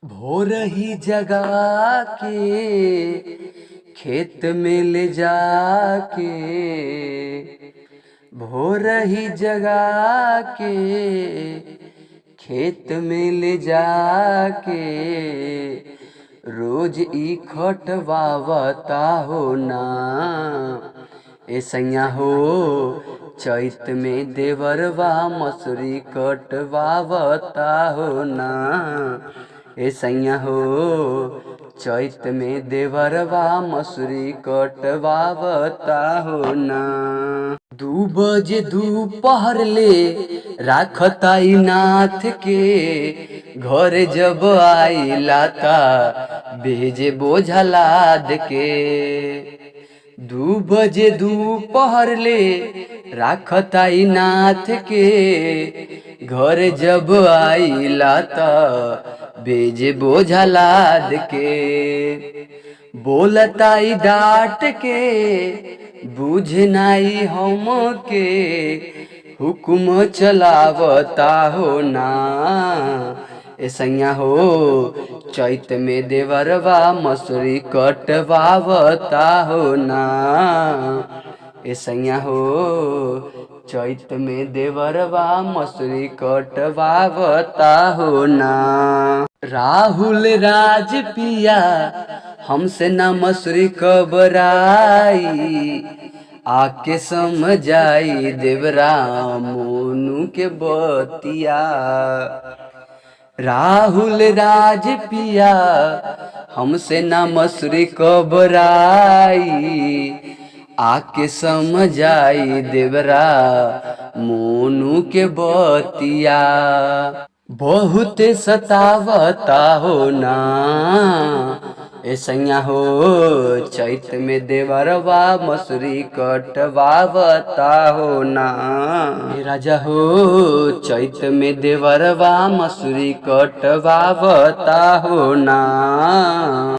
भोर ही जगा के खेत में ले जाके, भोर ही जगा के खेत में ले जाके, रोज ई खटवावता हो ना। ए सैया हो चैत में देवरवा मसूरी कटवावता हो ना। ए सैया हो चैत में देवरवा मसूरी कटवावता हो ना। 2 बजे दोपहर ले राखताई नाथ के, घर जब आइला ता भेजे बोझा लाद के। 2 बजे दोपहर ले राखताई नाथ के, घर जब आइला ता भेजे बोझा लाद के। बोलताई डांट के बुझ नाई हम के, हुक्म चलावता हो ना। ए सैया हो चैत में देवरवा मसूरी कटवावता हो ना। ए सैया हो चैत में देवरवा मसूरी कटवावता हो ना। राहुल राज पिया हमसे ना मसूरी कबराई, आके समझाई देवरा मोनू के बतिया। राहुल राज पिया हमसे ना मसूरी कबराई, आके समझाई देवरा मोनू के बतिया। बहुत सतावता हो ना। ए सैया हो चैत में देवरवा मसूरी कटवावता हो ना। ए राजा हो चैत में देवरवा मसूरी कटवावता हो ना।